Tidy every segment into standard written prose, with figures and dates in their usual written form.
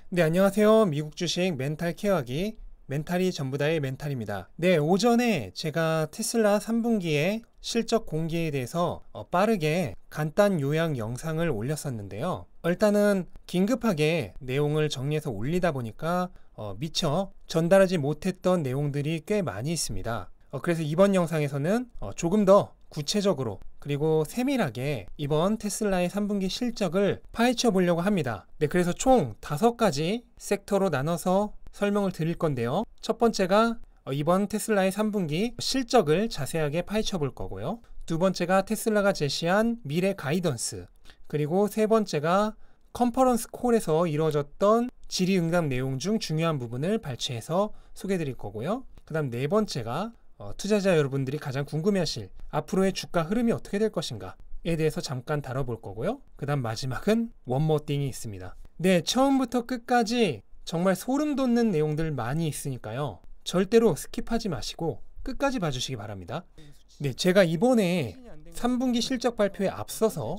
네, 안녕하세요. 미국 주식 멘탈 케어하기 멘탈이 전부다의 멘탈입니다. 네, 오전에 제가 테슬라 3분기의 실적 공개에 대해서 빠르게 간단 요약 영상을 올렸었는데요. 일단은 긴급하게 내용을 정리해서 올리다 보니까 미처 전달하지 못했던 내용들이 꽤 많이 있습니다. 그래서 이번 영상에서는 조금 더 구체적으로 그리고 세밀하게 이번 테슬라의 3분기 실적을 파헤쳐 보려고 합니다. 네, 그래서 총 5가지 섹터로 나눠서 설명을 드릴 건데요. 첫 번째가 이번 테슬라의 3분기 실적을 자세하게 파헤쳐 볼 거고요. 두 번째가 테슬라가 제시한 미래 가이던스, 그리고 세 번째가 컨퍼런스 콜에서 이루어졌던 질의응답 내용 중 중요한 부분을 발췌해서 소개해 드릴 거고요. 그 다음 네 번째가 투자자 여러분들이 가장 궁금해하실 앞으로의 주가 흐름이 어떻게 될 것인가에 대해서 잠깐 다뤄볼 거고요. 그 다음 마지막은 원모띵이 있습니다. 네, 처음부터 끝까지 정말 소름 돋는 내용들 많이 있으니까요. 절대로 스킵하지 마시고 끝까지 봐주시기 바랍니다. 네, 제가 이번에 3분기 실적 발표에 앞서서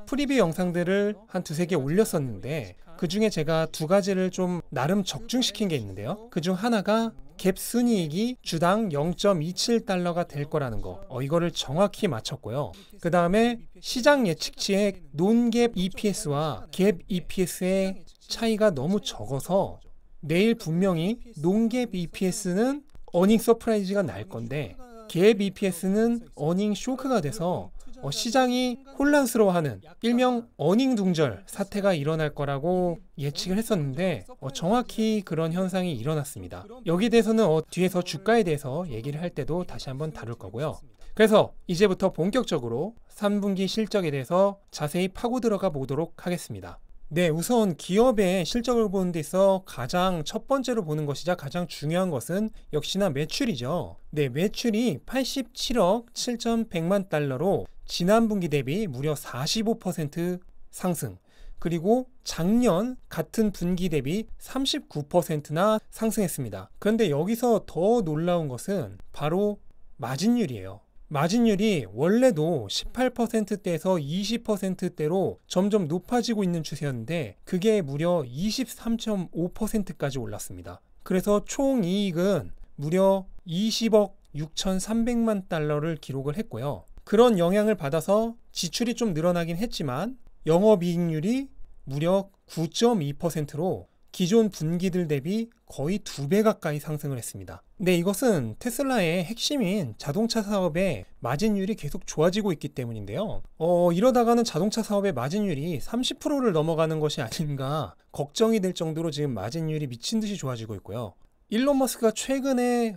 프리뷰 영상들을 한 두세 개 올렸었는데 그 중에 제가 두 가지를 좀 나름 적중시킨 게 있는데요. 그 중 하나가 갭 순이익이 주당 0.27달러가 될 거라는 거, 이거를 정확히 맞췄고요. 그 다음에 시장 예측치의 논갭 EPS와 갭 EPS의 차이가 너무 적어서 내일 분명히 논갭 EPS는 어닝 서프라이즈가 날 건데 갭 EPS는 어닝 쇼크가 돼서 시장이 혼란스러워하는 일명 어닝 둥절 사태가 일어날 거라고 예측을 했었는데 정확히 그런 현상이 일어났습니다. 여기에 대해서는 뒤에서 주가에 대해서 얘기를 할 때도 다시 한번 다룰 거고요. 그래서 이제부터 본격적으로 3분기 실적에 대해서 자세히 파고 들어가 보도록 하겠습니다. 네, 우선 기업의 실적을 보는 데 있어 가장 첫 번째로 보는 것이자 가장 중요한 것은 역시나 매출이죠. 네, 매출이 87억 7,100만 달러로 지난 분기 대비 무려 45% 상승, 그리고 작년 같은 분기 대비 39%나 상승했습니다. 그런데 여기서 더 놀라운 것은 바로 마진율이에요. 마진율이 원래도 18%대에서 20%대로 점점 높아지고 있는 추세였는데 그게 무려 23.5%까지 올랐습니다. 그래서 총이익은 무려 20억 6,300만 달러를 기록을 했고요. 그런 영향을 받아서 지출이 좀 늘어나긴 했지만 영업이익률이 무려 9.2%로 기존 분기들 대비 거의 2배 가까이 상승을 했습니다. 네, 이것은 테슬라의 핵심인 자동차 사업의 마진율이 계속 좋아지고 있기 때문인데요. 이러다가는 자동차 사업의 마진율이 30%를 넘어가는 것이 아닌가 걱정이 될 정도로 지금 마진율이 미친 듯이 좋아지고 있고요. 일론 머스크가 최근에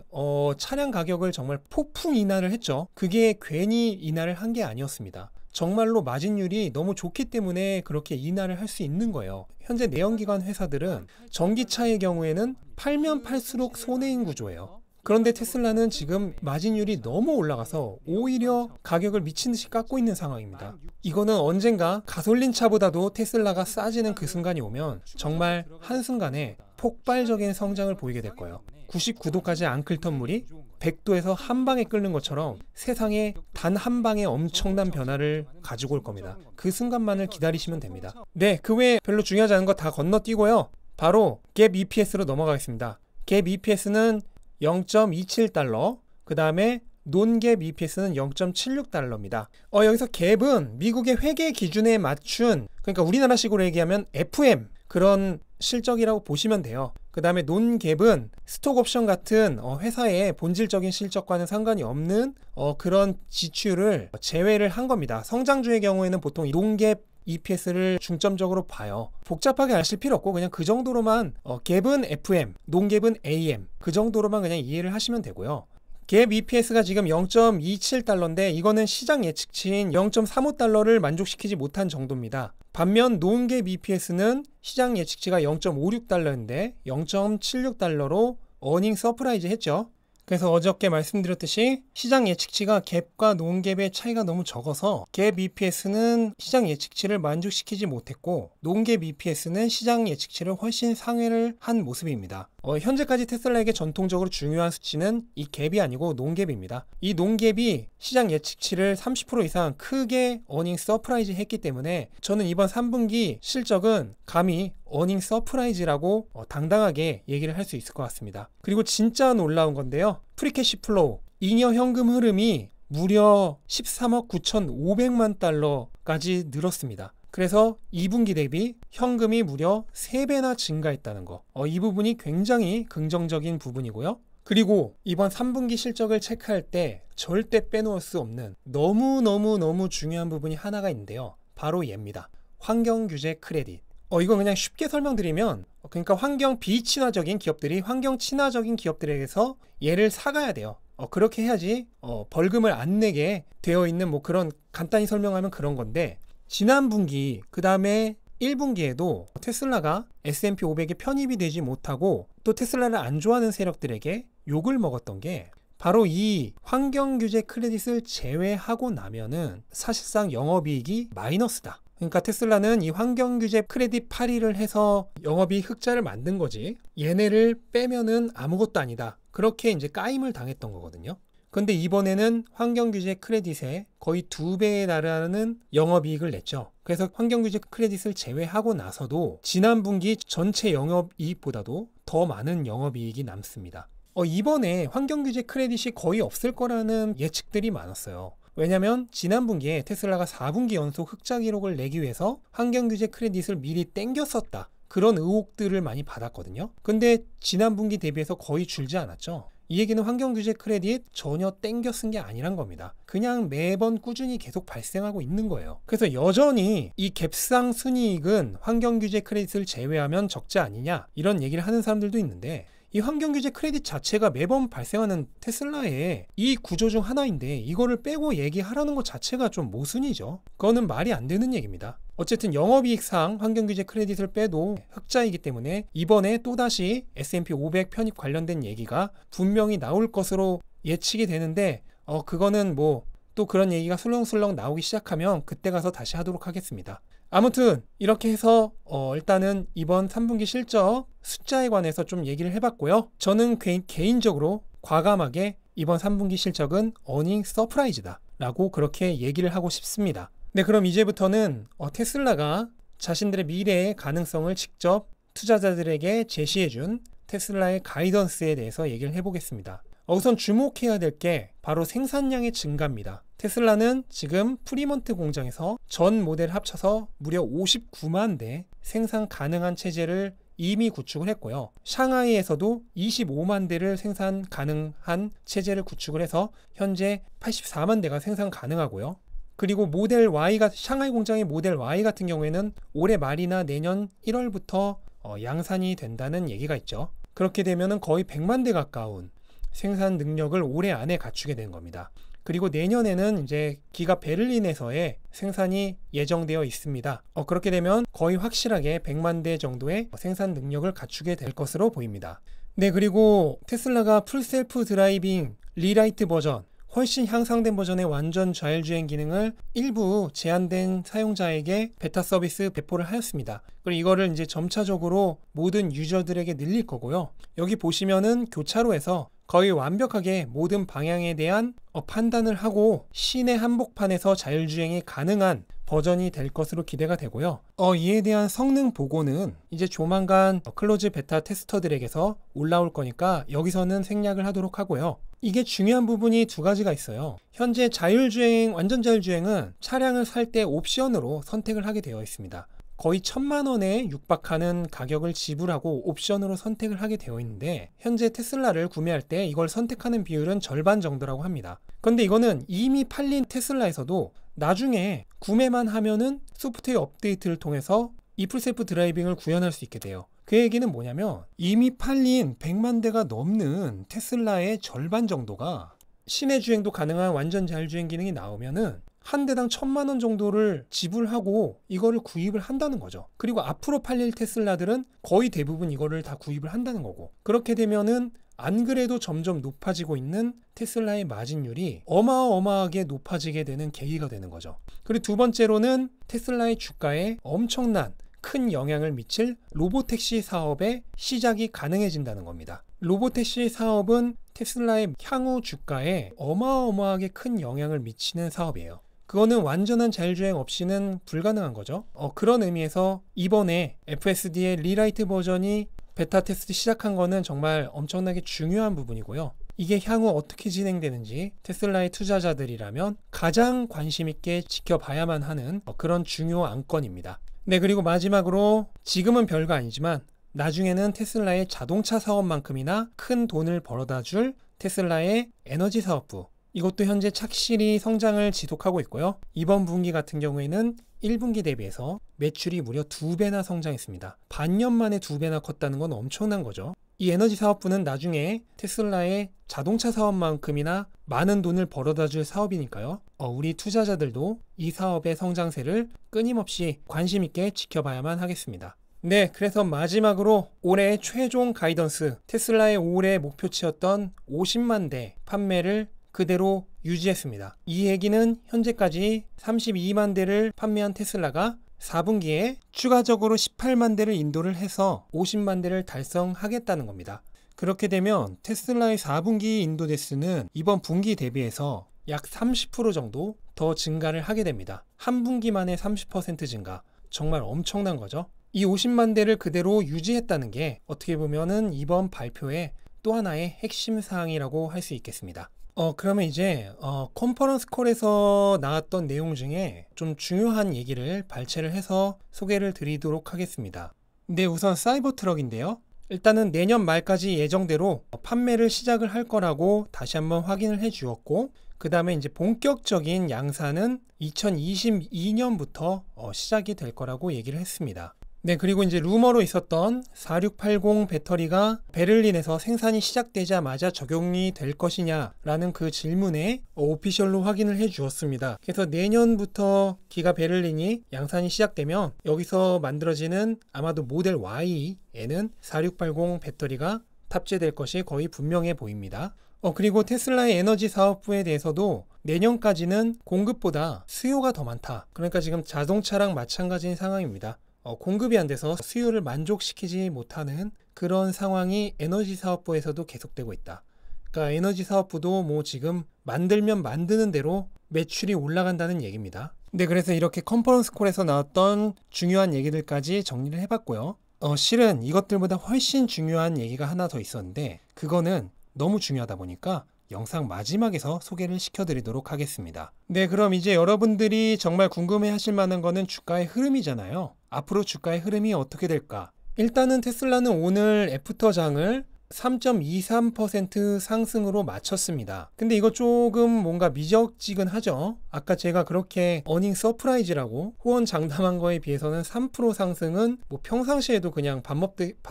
차량 가격을 정말 폭풍 인하를 했죠. 그게 괜히 인하를 한 게 아니었습니다. 정말로 마진율이 너무 좋기 때문에 그렇게 인하를 할 수 있는 거예요. 현재 내연기관 회사들은 전기차의 경우에는 팔면 팔수록 손해인 구조예요. 그런데 테슬라는 지금 마진율이 너무 올라가서 오히려 가격을 미친 듯이 깎고 있는 상황입니다. 이거는 언젠가 가솔린 차보다도 테슬라가 싸지는 그 순간이 오면 정말 한순간에 폭발적인 성장을 보이게 될 거예요. 99도까지 안 끓던 물이 100도에서 한 방에 끓는 것처럼 세상에 단 한 방에 엄청난 변화를 가지고 올 겁니다. 그 순간만을 기다리시면 됩니다. 네, 그 외에 별로 중요하지 않은 거 다 건너뛰고요. 바로 갭 EPS로 넘어가겠습니다. 갭 EPS는 0.27달러, 그 다음에 논갭 EPS는 0.76달러입니다. 여기서 갭은 미국의 회계 기준에 맞춘, 그러니까 우리나라식으로 얘기하면 FM 그런 실적이라고 보시면 돼요. 그 다음에 논갭은 스톡옵션 같은 회사의 본질적인 실적과는 상관이 없는 그런 지출을 제외를 한 겁니다. 성장주의 경우에는 보통 논갭 EPS를 중점적으로 봐요. 복잡하게 아실 필요 없고 그냥 그 정도로만 갭은 FM, 논갭은 AM 그 정도로만 그냥 이해를 하시면 되고요. 갭 EPS가 지금 0.27달러인데 이거는 시장 예측치인 0.35달러를 만족시키지 못한 정도입니다. 반면 논갭 EPS는 시장 예측치가 0.56달러인데 0.76달러로 어닝 서프라이즈 했죠. 그래서 어저께 말씀드렸듯이 시장 예측치가 갭과 논갭의 차이가 너무 적어서 갭 EPS는 시장 예측치를 만족시키지 못했고 논갭 EPS는 시장 예측치를 훨씬 상회를 한 모습입니다. 현재까지 테슬라에게 전통적으로 중요한 수치는 이 갭이 아니고 논갭입니다. 이 논갭이 시장 예측치를 30% 이상 크게 어닝 서프라이즈 했기 때문에 저는 이번 3분기 실적은 감히 어닝 서프라이즈라고 당당하게 얘기를 할 수 있을 것 같습니다. 그리고 진짜 놀라운 건데요. 프리캐시 플로우, 잉여 현금 흐름이 무려 13억 9,500만 달러까지 늘었습니다. 그래서 2분기 대비 현금이 무려 3배나 증가했다는 거. 이 부분이 굉장히 긍정적인 부분이고요. 그리고 이번 3분기 실적을 체크할 때 절대 빼놓을 수 없는 너무 중요한 부분이 하나가 있는데요. 바로 얘입니다. 환경 규제 크레딧. 이건 그냥 쉽게 설명드리면 그러니까 환경 비친화적인 기업들이 환경 친화적인 기업들에게서 얘를 사가야 돼요. 그렇게 해야지 벌금을 안 내게 되어 있는 뭐 그런 간단히 설명하면 그런 건데 지난 분기 그 다음에 1분기에도 테슬라가 S&P 500에 편입이 되지 못하고 또 테슬라를 안 좋아하는 세력들에게 욕을 먹었던 게 바로 이 환경 규제 크레딧을 제외하고 나면은 사실상 영업이익이 마이너스다. 그러니까 테슬라는 이 환경 규제 크레딧 발의를 해서 영업이익 흑자를 만든 거지 얘네를 빼면은 아무것도 아니다. 그렇게 이제 까임을 당했던 거거든요. 근데 이번에는 환경규제 크레딧에 거의 2배에 달하는 영업이익을 냈죠. 그래서 환경규제 크레딧을 제외하고 나서도 지난 분기 전체 영업이익보다도 더 많은 영업이익이 남습니다. 이번에 환경규제 크레딧이 거의 없을 거라는 예측들이 많았어요. 왜냐면 지난 분기에 테슬라가 4분기 연속 흑자 기록을 내기 위해서 환경규제 크레딧을 미리 땡겼었다. 그런 의혹들을 많이 받았거든요. 근데 지난 분기 대비해서 거의 줄지 않았죠. 이 얘기는 환경규제 크레딧 전혀 땡겨 쓴 게 아니란 겁니다. 그냥 매번 꾸준히 계속 발생하고 있는 거예요. 그래서 여전히 이 갭상 순이익은 환경규제 크레딧을 제외하면 적자 아니냐 이런 얘기를 하는 사람들도 있는데 이 환경규제 크레딧 자체가 매번 발생하는 테슬라의 이 구조 중 하나인데 이거를 빼고 얘기하라는 것 자체가 좀 모순이죠. 그거는 말이 안 되는 얘기입니다. 어쨌든 영업이익상 환경규제 크레딧을 빼도 흑자이기 때문에 이번에 또다시 S&P 500 편입 관련된 얘기가 분명히 나올 것으로 예측이 되는데 그거는 뭐 또 그런 얘기가 술렁술렁 나오기 시작하면 그때 가서 다시 하도록 하겠습니다. 아무튼 이렇게 해서 일단은 이번 3분기 실적 숫자에 관해서 좀 얘기를 해봤고요. 저는 개인적으로 과감하게 이번 3분기 실적은 어닝 서프라이즈다 라고 그렇게 얘기를 하고 싶습니다. 네, 그럼 이제부터는 테슬라가 자신들의 미래의 가능성을 직접 투자자들에게 제시해준 테슬라의 가이던스에 대해서 얘기를 해보겠습니다. 우선 주목해야 될 게 바로 생산량의 증가입니다. 테슬라는 지금 프리먼트 공장에서 전 모델 합쳐서 무려 59만 대 생산 가능한 체제를 이미 구축을 했고요. 샹하이에서도 25만 대를 생산 가능한 체제를 구축을 해서 현재 84만 대가 생산 가능하고요. 그리고 모델 Y가 샹하이 공장의 모델 Y 같은 경우에는 올해 말이나 내년 1월부터 양산이 된다는 얘기가 있죠. 그렇게 되면은 거의 100만 대 가까운 생산 능력을 올해 안에 갖추게 된 겁니다. 그리고 내년에는 이제 기가 베를린에서의 생산이 예정되어 있습니다. 그렇게 되면 거의 확실하게 100만 대 정도의 생산 능력을 갖추게 될 것으로 보입니다. 네, 그리고 테슬라가 풀셀프 드라이빙 리라이트 버전, 훨씬 향상된 버전의 완전 자율주행 기능을 일부 제한된 사용자에게 베타 서비스 배포를 하였습니다. 그리고 이거를 이제 점차적으로 모든 유저들에게 늘릴 거고요. 여기 보시면은 교차로에서 거의 완벽하게 모든 방향에 대한 판단을 하고 시내 한복판에서 자율주행이 가능한 버전이 될 것으로 기대가 되고요. 이에 대한 성능 보고는 이제 조만간 클로즈 베타 테스터들에게서 올라올 거니까 여기서는 생략을 하도록 하고요. 이게 중요한 부분이 두 가지가 있어요. 현재 자율주행, 완전 자율주행은 차량을 살 때 옵션으로 선택을 하게 되어 있습니다. 거의 1,000만 원에 육박하는 가격을 지불하고 옵션으로 선택을 하게 되어 있는데 현재 테슬라를 구매할 때 이걸 선택하는 비율은 절반 정도라고 합니다. 그런데 이거는 이미 팔린 테슬라에서도 나중에 구매만 하면은 소프트웨어 업데이트를 통해서 이 풀셀프 드라이빙을 구현할 수 있게 돼요. 그 얘기는 뭐냐면 이미 팔린 100만 대가 넘는 테슬라의 절반 정도가 시내 주행도 가능한 완전 자율주행 기능이 나오면은 한 대당 1,000만 원 정도를 지불하고 이거를 구입을 한다는 거죠. 그리고 앞으로 팔릴 테슬라들은 거의 대부분 이거를 다 구입을 한다는 거고, 그렇게 되면은 안 그래도 점점 높아지고 있는 테슬라의 마진율이 어마어마하게 높아지게 되는 계기가 되는 거죠. 그리고 두 번째로는 테슬라의 주가에 엄청난 큰 영향을 미칠 로보택시 사업의 시작이 가능해진다는 겁니다. 로보택시 사업은 테슬라의 향후 주가에 어마어마하게 큰 영향을 미치는 사업이에요. 그거는 완전한 자율주행 없이는 불가능한 거죠. 그런 의미에서 이번에 FSD의 리라이트 버전이 베타 테스트 시작한 거는 정말 엄청나게 중요한 부분이고요. 이게 향후 어떻게 진행되는지 테슬라의 투자자들이라면 가장 관심 있게 지켜봐야만 하는 그런 중요 안건입니다. 네, 그리고 마지막으로 지금은 별거 아니지만 나중에는 테슬라의 자동차 사업만큼이나 큰 돈을 벌어다 줄 테슬라의 에너지 사업부, 이것도 현재 착실히 성장을 지속하고 있고요. 이번 분기 같은 경우에는 1분기 대비해서 매출이 무려 2배나 성장했습니다. 반년 만에 2배나 컸다는 건 엄청난 거죠. 이 에너지 사업부는 나중에 테슬라의 자동차 사업만큼이나 많은 돈을 벌어다 줄 사업이니까요. 우리 투자자들도 이 사업의 성장세를 끊임없이 관심 있게 지켜봐야만 하겠습니다. 네, 그래서 마지막으로 올해 최종 가이던스, 테슬라의 올해 목표치였던 50만 대 판매를 그대로 유지했습니다. 이 얘기는 현재까지 32만 대를 판매한 테슬라가 4분기에 추가적으로 18만 대를 인도를 해서 50만 대를 달성하겠다는 겁니다. 그렇게 되면 테슬라의 4분기 인도 대수는 이번 분기 대비해서 약 30% 정도 더 증가를 하게 됩니다. 한 분기 만에 30% 증가, 정말 엄청난 거죠. 이 50만 대를 그대로 유지했다는 게 어떻게 보면은 이번 발표의 또 하나의 핵심 사항이라고 할 수 있겠습니다. 그러면 이제 컨퍼런스 콜에서 나왔던 내용 중에 좀 중요한 얘기를 발췌를 해서 소개를 드리도록 하겠습니다. 네, 우선 사이버 트럭인데요. 일단은 내년 말까지 예정대로 판매를 시작을 할 거라고 다시 한번 확인을 해 주었고, 그 다음에 이제 본격적인 양산은 2022년부터 시작이 될 거라고 얘기를 했습니다. 네, 그리고 이제 루머로 있었던 4680 배터리가 베를린에서 생산이 시작되자마자 적용이 될 것이냐라는 그 질문에 오피셜로 확인을 해 주었습니다. 그래서 내년부터 기가 베를린이 양산이 시작되면 여기서 만들어지는 아마도 모델 Y에는 4680 배터리가 탑재될 것이 거의 분명해 보입니다. 그리고 테슬라의 에너지 사업부에 대해서도 내년까지는 공급보다 수요가 더 많다. 그러니까 지금 자동차랑 마찬가지인 상황입니다. 공급이 안 돼서 수요를 만족시키지 못하는 그런 상황이 에너지 사업부에서도 계속되고 있다. 그러니까 에너지 사업부도 뭐 지금 만들면 만드는 대로 매출이 올라간다는 얘기입니다. 네, 그래서 이렇게 컨퍼런스 콜에서 나왔던 중요한 얘기들까지 정리를 해봤고요. 실은 이것들보다 훨씬 중요한 얘기가 하나 더 있었는데 그거는 너무 중요하다 보니까 영상 마지막에서 소개를 시켜드리도록 하겠습니다. 네, 그럼 이제 여러분들이 정말 궁금해 하실 만한 거는 주가의 흐름이잖아요. 앞으로 주가의 흐름이 어떻게 될까? 일단은 테슬라는 오늘 애프터장을 3.23% 상승으로 마쳤습니다. 근데 이거 조금 뭔가 미적지근하죠? 아까 제가 그렇게 어닝 서프라이즈라고 호언장담한 거에 비해서는 3% 상승은 뭐 평상시에도 그냥 밥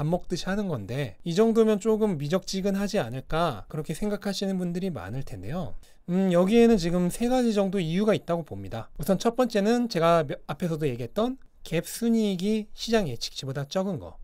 먹듯이 하는 건데 이 정도면 조금 미적지근하지 않을까 그렇게 생각하시는 분들이 많을 텐데요. 여기에는 지금 세 가지 정도 이유가 있다고 봅니다. 우선 첫 번째는 제가 앞에서도 얘기했던 갭 순이익이 시장 예측치보다 적은 거.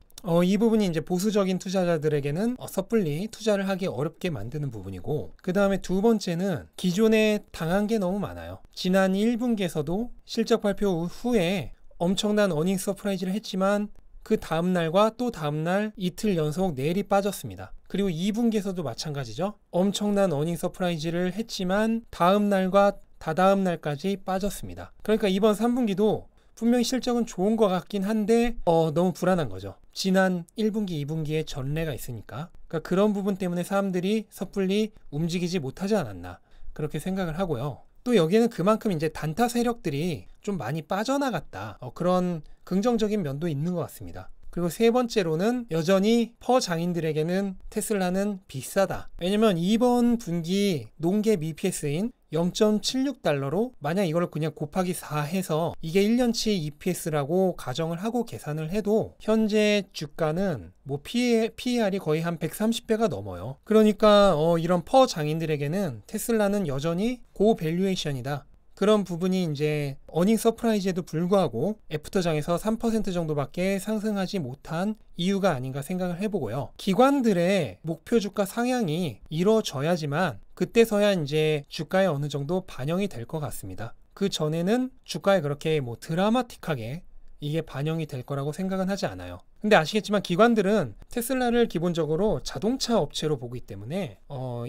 이 부분이 이제 보수적인 투자자들에게는 섣불리 투자를 하기 어렵게 만드는 부분이고, 그 다음에 두 번째는 기존에 당한 게 너무 많아요. 지난 1분기에서도 실적 발표 후에 엄청난 어닝 서프라이즈를 했지만 그 다음날과 또 다음날 이틀 연속 내일이 빠졌습니다. 그리고 2분기에서도 마찬가지죠. 엄청난 어닝 서프라이즈를 했지만 다음날과 다다음날까지 빠졌습니다. 그러니까 이번 3분기도 분명히 실적은 좋은 것 같긴 한데 너무 불안한 거죠. 지난 1분기, 2분기에 전례가 있으니까. 그러니까 그런 부분 때문에 사람들이 섣불리 움직이지 못하지 않았나 그렇게 생각을 하고요. 또 여기에는 그만큼 이제 단타 세력들이 좀 많이 빠져나갔다. 그런 긍정적인 면도 있는 것 같습니다. 그리고 세 번째로는 여전히 퍼 장인들에게는 테슬라는 비싸다. 왜냐면 이번 분기 농갭 EPS인 0.76달러로 만약 이걸 그냥 곱하기 4 해서 이게 1년치 EPS라고 가정을 하고 계산을 해도 현재 주가는 뭐 PER이 거의 한 130배가 넘어요. 그러니까 이런 퍼 장인들에게는 테슬라는 여전히 고밸류에이션이다. 그런 부분이 이제 어닝 서프라이즈에도 불구하고 애프터장에서 3% 정도밖에 상승하지 못한 이유가 아닌가 생각을 해보고요. 기관들의 목표 주가 상향이 이루어져야지만 그때서야 이제 주가에 어느 정도 반영이 될 것 같습니다. 그 전에는 주가에 그렇게 뭐 드라마틱하게 이게 반영이 될 거라고 생각은 하지 않아요. 근데 아시겠지만 기관들은 테슬라를 기본적으로 자동차 업체로 보기 때문에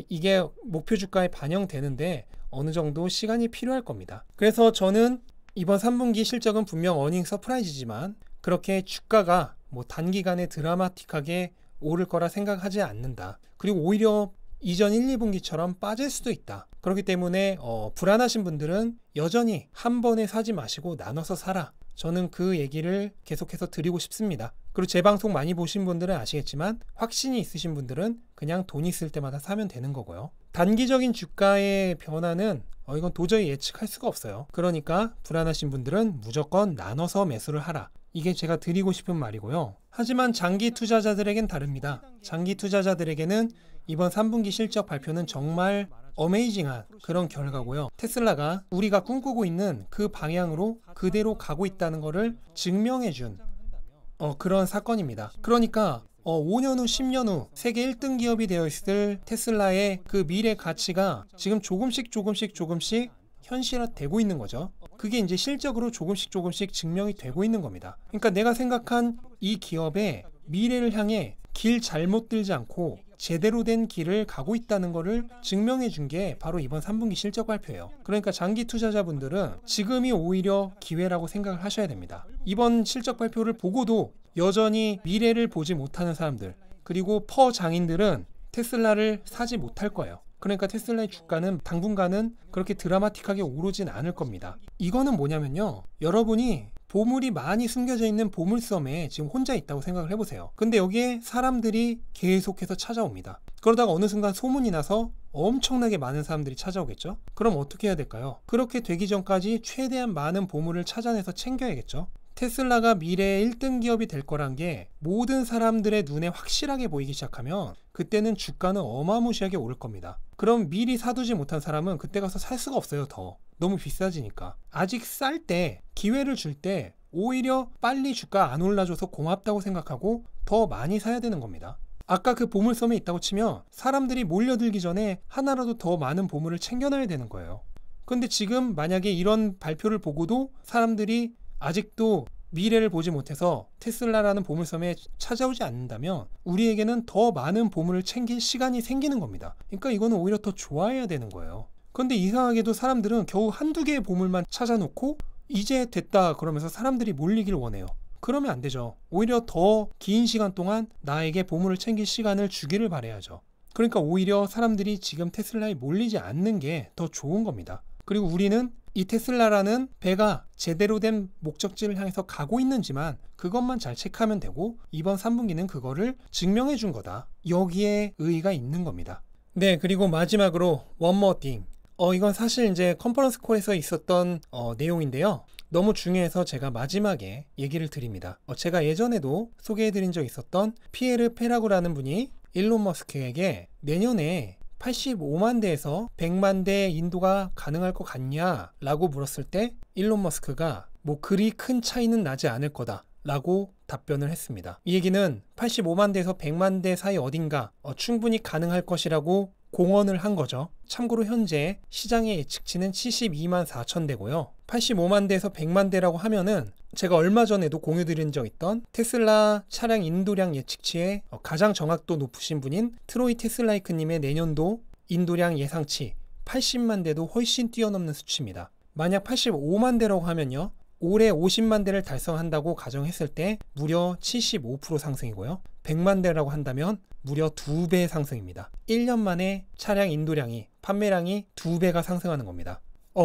이게 목표 주가에 반영되는데 어느 정도 시간이 필요할 겁니다. 그래서 저는 이번 3분기 실적은 분명 어닝 서프라이즈지만 그렇게 주가가 뭐 단기간에 드라마틱하게 오를 거라 생각하지 않는다. 그리고 오히려 이전 1, 2분기처럼 빠질 수도 있다. 그렇기 때문에 불안하신 분들은 여전히 한 번에 사지 마시고 나눠서 사라. 저는 그 얘기를 계속해서 드리고 싶습니다. 그리고 제 방송 많이 보신 분들은 아시겠지만 확신이 있으신 분들은 그냥 돈 있을 때마다 사면 되는 거고요. 단기적인 주가의 변화는 이건 도저히 예측할 수가 없어요. 그러니까 불안하신 분들은 무조건 나눠서 매수를 하라. 이게 제가 드리고 싶은 말이고요. 하지만 장기 투자자들에겐 다릅니다. 장기 투자자들에게는 이번 3분기 실적 발표는 정말 어메이징한 그런 결과고요. 테슬라가 우리가 꿈꾸고 있는 그 방향으로 그대로 가고 있다는 것을 증명해준 그런 사건입니다. 그러니까 5년 후, 10년 후 세계 1등 기업이 되어 있을 테슬라의 그 미래 가치가 지금 조금씩 현실화되고 있는 거죠. 그게 이제 실적으로 조금씩 증명이 되고 있는 겁니다. 그러니까 내가 생각한 이 기업의 미래를 향해 길 잘못 들지 않고 제대로 된 길을 가고 있다는 것을 증명해 준 게 바로 이번 3분기 실적 발표예요. 그러니까 장기 투자자분들은 지금이 오히려 기회라고 생각을 하셔야 됩니다. 이번 실적 발표를 보고도 여전히 미래를 보지 못하는 사람들, 그리고 장인들은 테슬라를 사지 못할 거예요. 그러니까 테슬라의 주가는 당분간은 그렇게 드라마틱하게 오르진 않을 겁니다. 이거는 뭐냐면요, 여러분이 보물이 많이 숨겨져 있는 보물섬에 지금 혼자 있다고 생각을 해보세요. 근데 여기에 사람들이 계속해서 찾아옵니다. 그러다가 어느 순간 소문이 나서 엄청나게 많은 사람들이 찾아오겠죠. 그럼 어떻게 해야 될까요? 그렇게 되기 전까지 최대한 많은 보물을 찾아내서 챙겨야겠죠. 테슬라가 미래의 1등 기업이 될 거란 게 모든 사람들의 눈에 확실하게 보이기 시작하면 그때는 주가는 어마무시하게 오를 겁니다. 그럼 미리 사두지 못한 사람은 그때 가서 살 수가 없어요. 더 너무 비싸지니까. 아직 쌀 때, 기회를 줄 때 오히려 빨리 주가 안 올라줘서 고맙다고 생각하고 더 많이 사야 되는 겁니다. 아까 그 보물섬에 있다고 치면 사람들이 몰려들기 전에 하나라도 더 많은 보물을 챙겨놔야 되는 거예요. 근데 지금 만약에 이런 발표를 보고도 사람들이 아직도 미래를 보지 못해서 테슬라라는 보물섬에 찾아오지 않는다면 우리에게는 더 많은 보물을 챙길 시간이 생기는 겁니다. 그러니까 이거는 오히려 더 좋아해야 되는 거예요. 그런데 이상하게도 사람들은 겨우 한두 개의 보물만 찾아놓고 이제 됐다 그러면서 사람들이 몰리길 원해요. 그러면 안 되죠. 오히려 더 긴 시간 동안 나에게 보물을 챙길 시간을 주기를 바라야죠. 그러니까 오히려 사람들이 지금 테슬라에 몰리지 않는 게 더 좋은 겁니다. 그리고 우리는 이 테슬라라는 배가 제대로 된 목적지를 향해서 가고 있는지만 그것만 잘 체크하면 되고 이번 3분기는 그거를 증명해 준 거다. 여기에 의의가 있는 겁니다. 네, 그리고 마지막으로 one more thing. 이건 사실 이제 컨퍼런스 콜에서 있었던 내용인데요. 너무 중요해서 제가 마지막에 얘기를 드립니다. 제가 예전에도 소개해드린 적 있었던 피에르 페라고라는 분이 일론 머스크에게 내년에 85만 대에서 100만 대 인도가 가능할 것 같냐? 라고 물었을 때 일론 머스크가 뭐 그리 큰 차이는 나지 않을 거다 라고 답변을 했습니다. 이 얘기는 85만 대에서 100만 대 사이 어딘가 충분히 가능할 것이라고 공언을 한 거죠. 참고로 현재 시장의 예측치는 72만 4천 대고요. 85만 대에서 100만 대라고 하면은 제가 얼마 전에도 공유드린 적 있던 테슬라 차량 인도량 예측치의 가장 정확도 높으신 분인 트로이 테슬라이크님의 내년도 인도량 예상치 80만 대도 훨씬 뛰어넘는 수치입니다. 만약 85만 대라고 하면요, 올해 50만 대를 달성한다고 가정했을 때 무려 75% 상승이고요. 100만 대라고 한다면 무려 2배 상승입니다. 1년 만에 차량 인도량이, 판매량이 2배가 상승하는 겁니다.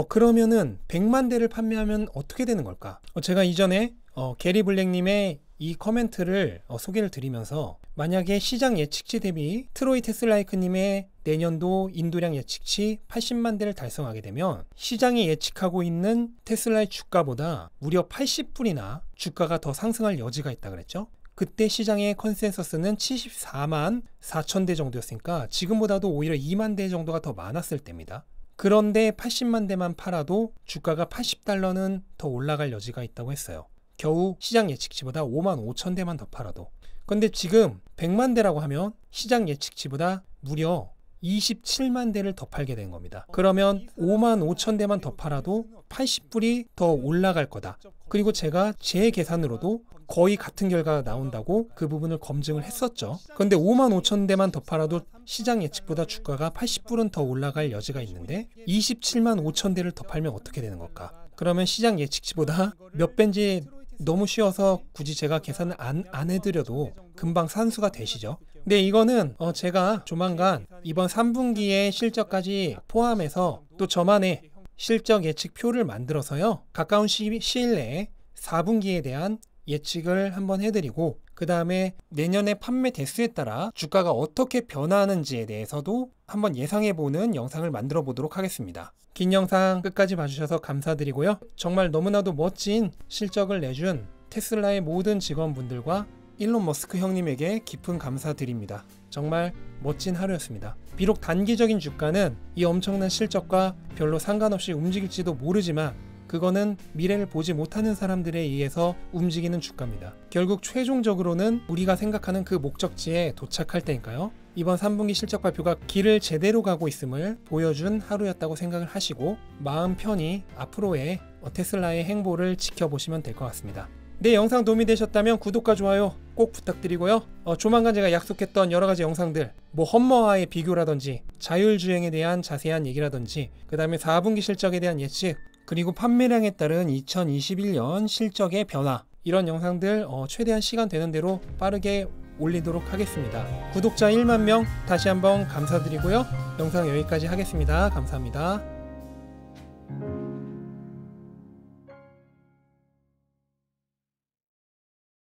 그러면은 100만 대를 판매하면 어떻게 되는 걸까? 제가 이전에 게리 블랙님의 이 커멘트를 소개를 드리면서 만약에 시장 예측치 대비 트로이 테슬라이크님의 내년도 인도량 예측치 80만 대를 달성하게 되면 시장이 예측하고 있는 테슬라의 주가보다 무려 80불이나 주가가 더 상승할 여지가 있다 그랬죠? 그때 시장의 컨센서스는 74만 4천 대 정도였으니까 지금보다도 오히려 2만 대 정도가 더 많았을 때입니다. 그런데 80만 대만 팔아도 주가가 80달러는 더 올라갈 여지가 있다고 했어요. 겨우 시장 예측치보다 5만 5천 대만 더 팔아도. 근데 지금 100만 대라고 하면 시장 예측치보다 무려 27만 대를 더 팔게 된 겁니다. 그러면 5만 5천 대만 더 팔아도 80불이 더 올라갈 거다. 그리고 제가 제 계산으로도 거의 같은 결과가 나온다고 그 부분을 검증을 했었죠. 그런데 5만 5천 대만 더 팔아도 시장 예측보다 주가가 80불은 더 올라갈 여지가 있는데 27만 5천 대를 더 팔면 어떻게 되는 걸까? 그러면 시장 예측치보다 몇 배인지 너무 쉬워서 굳이 제가 계산을 안 해드려도 금방 산수가 되시죠. 근데 이거는 제가 조만간 이번 3분기의 실적까지 포함해서 또 저만의 실적 예측표를 만들어서요, 가까운 시일 내에 4분기에 대한 예측을 한번 해드리고, 그 다음에 내년의 판매 대수에 따라 주가가 어떻게 변화하는지에 대해서도 한번 예상해보는 영상을 만들어 보도록 하겠습니다. 긴 영상 끝까지 봐주셔서 감사드리고요. 정말 너무나도 멋진 실적을 내준 테슬라의 모든 직원분들과 일론 머스크 형님에게 깊은 감사드립니다. 정말 멋진 하루였습니다. 비록 단기적인 주가는 이 엄청난 실적과 별로 상관없이 움직일지도 모르지만 그거는 미래를 보지 못하는 사람들에 의해서 움직이는 주가입니다. 결국 최종적으로는 우리가 생각하는 그 목적지에 도착할 테니까요. 이번 3분기 실적 발표가 길을 제대로 가고 있음을 보여준 하루였다고 생각을 하시고 마음 편히 앞으로의 테슬라의 행보를 지켜보시면 될 것 같습니다. 네, 영상 도움이 되셨다면 구독과 좋아요 꼭 부탁드리고요. 조만간 제가 약속했던 여러가지 영상들, 뭐 험머와의 비교라든지 자율주행에 대한 자세한 얘기라든지, 그 다음에 4분기 실적에 대한 예측, 그리고 판매량에 따른 2021년 실적의 변화, 이런 영상들 최대한 시간 되는 대로 빠르게 올리도록 하겠습니다. 구독자 1만 명 다시 한번 감사드리고요. 영상 여기까지 하겠습니다. 감사합니다.